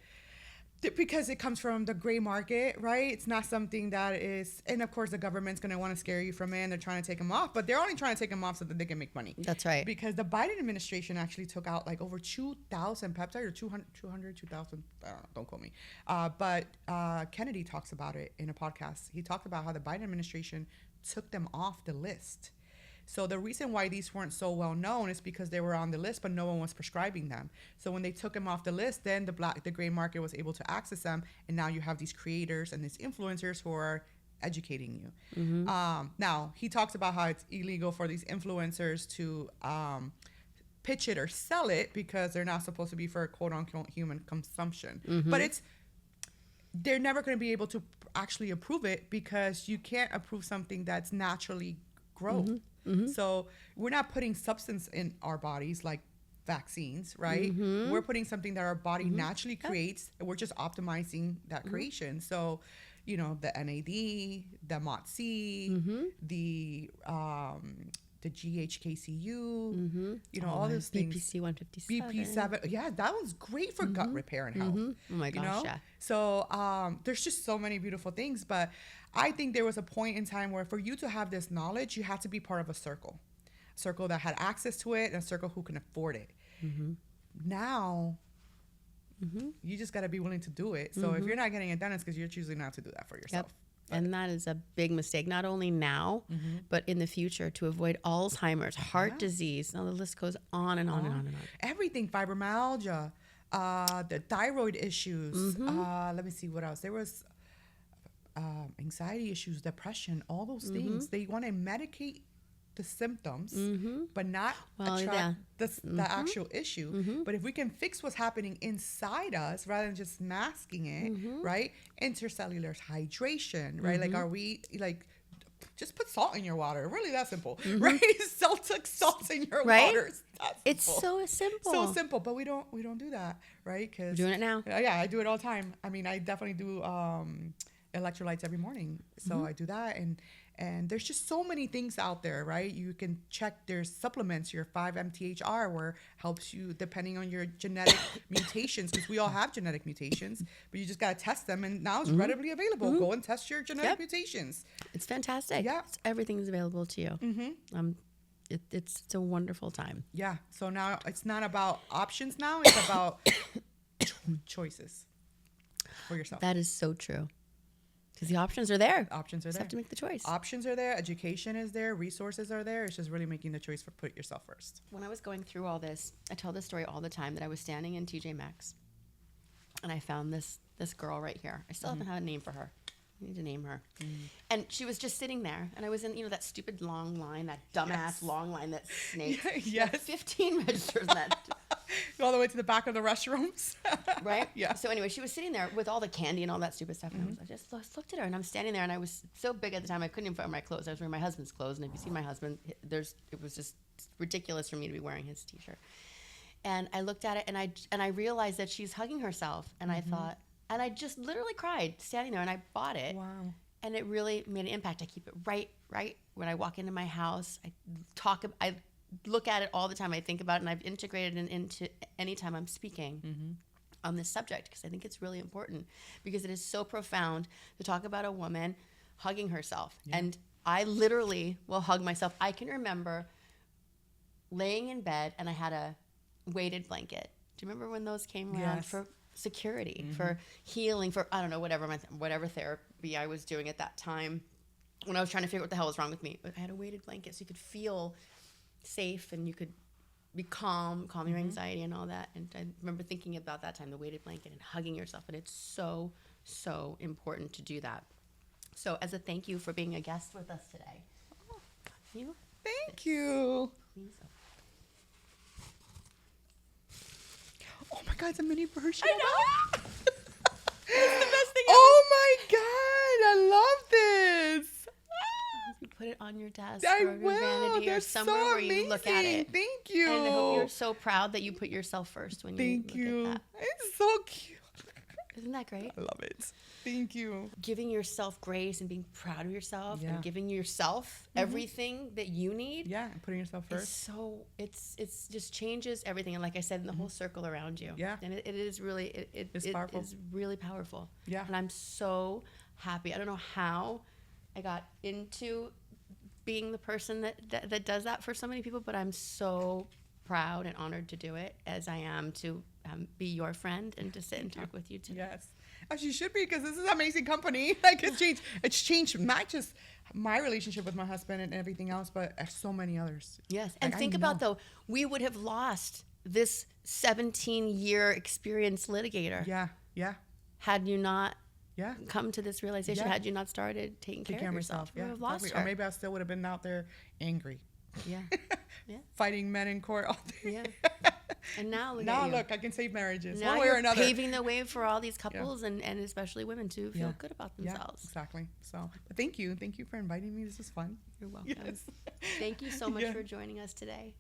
Because it comes from the gray market, right? It's not something that is, and of course the government's going to want to scare you from it, and they're trying to take them off, but they're only trying to take them off so that they can make money. That's right. Because the Biden administration actually took out like over 2,000 peptides, or 200, 2,000, I don't know, don't quote me. But Kennedy talks about it in a podcast. He talked about how the Biden administration took them off the list. So the reason why these weren't so well known is because they were on the list, but no one was prescribing them. So when they took them off the list, then the gray market was able to access them, and now you have these creators and these influencers who are educating you. Now he talks about how it's illegal for these influencers to pitch it or sell it because they're not supposed to be for quote unquote human consumption. But they're never going to be able to actually approve it because you can't approve something that's naturally grown. So we're not putting substance in our bodies like vaccines, right? We're putting something that our body naturally creates, and we're just optimizing that creation. So, you know, the NAD, the MOTC, the GHKCU, you know, all those things. BPC 157. BP7. Yeah, that one's great for gut repair and health. Oh my gosh, you know? yeah. So there's just so many beautiful things. But I think there was a point in time where for you to have this knowledge, you had to be part of a circle that had access to it, and a circle who can afford it. Now, you just got to be willing to do it. So if you're not getting it done, it's because you're choosing not to do that for yourself. Yep. And that is a big mistake, not only now, but in the future, to avoid Alzheimer's, heart disease. Now the list goes on and on and on and on. Everything, fibromyalgia, the thyroid issues. Let me see what else. There was anxiety issues, depression, all those things. They want to medicate the symptoms, but not attract the actual issue. But if we can fix what's happening inside us rather than just masking it, right? Intercellular hydration, right? Like, are we like, just put salt in your water? Really that simple, right? Salt in your water. It's so simple. So simple, but we don't do that, right? Because we're doing it now. Yeah, I do it all the time. I mean, I definitely do electrolytes every morning, so I do that. And there's just so many things out there, right? You can check, there's supplements, your 5-MTHR, where helps you depending on your genetic mutations, because we all have genetic mutations, but you just got to test them, and now it's readily available. Go and test your genetic mutations. It's fantastic. Yeah. Everything's available to you. It's a wonderful time. Yeah. So now it's not about options now, it's about choices for yourself. That is so true. Because the options are there. Options are Just there. have to make the choice. Options are there. Education is there. Resources are there. It's just really making the choice for put yourself first. When I was going through all this, I tell this story all the time, that I was standing in TJ Maxx and I found this girl right here. I still haven't had a name for her. I need to name her. And she was just sitting there, and I was in, that stupid long line, that dumbass long line that snakes. Yes. 15 registers in that. All the way to the back of the restrooms. Right? Yeah. So anyway, she was sitting there with all the candy and all that stupid stuff. And I just looked at her, and I'm standing there, and I was so big at the time, I couldn't even put on my clothes. I was wearing my husband's clothes. And if you see my husband, it was just ridiculous for me to be wearing his t-shirt. And I looked at it, and I realized that she's hugging herself. And I thought, and I just literally cried standing there, and I bought it. Wow. And it really made an impact. I keep it right when I walk into my house. I look at it all the time. I think about it, and I've integrated it into any time I'm speaking on this subject, because I think it's really important, because it is so profound to talk about a woman hugging herself. Yeah. And I literally will hug myself. I can remember laying in bed, and I had a weighted blanket. Do you remember when those came around? Yes. For security, for healing, for, I don't know, whatever therapy I was doing at that time when I was trying to figure out what the hell was wrong with me. But I had a weighted blanket so you could feel safe, and you could be calm your anxiety and all that. And I remember thinking about that time, the weighted blanket and hugging yourself. And it's so, so important to do that. So as a thank you for being a guest with us today. Thank you. Please. Oh my God, it's a mini version. I know. It's the best thing Oh my God, I love this. You put it on your desk I or your will. vanity or That's somewhere so where you look at amazing. it. Thank you. And I hope you're so proud that you put yourself first when you Thank look you. at that. It's so cute. Isn't Isn't that great? I love it. Thank you. Giving yourself grace and being proud of yourself Yeah. and giving yourself everything that you need. Yeah, and putting yourself It's first. so it's just changes everything, and like I said, in the whole circle around you. Yeah. And it is really It's powerful. is really powerful. Yeah. And I'm so happy. I don't know how I got into being the person that does that for so many people, but I'm so proud and honored to do it, as I am to be your friend and to sit and talk with you today. Yes. As you should be, because this is an amazing company. Like it's changed not just my relationship with my husband and everything else, but so many others. Yes. And Like, I think about, know. though, we would have lost this 17-year experienced litigator Yeah, yeah, had you not yeah. come to this realization, Yeah. had you not started taking Take care of yourself. We Yeah, would have lost exactly. her. Or maybe I still would have been out there angry. Yeah. Yeah. Fighting men in court all day. Yeah. And now look Now at you. look, I can save marriages Now one way or you're another. paving the way for all these couples and especially women to feel Yeah. good about Yeah, themselves. exactly. So, but thank you for inviting me. This was fun. You're welcome. Yes. Thank you so much Yeah. for joining us today.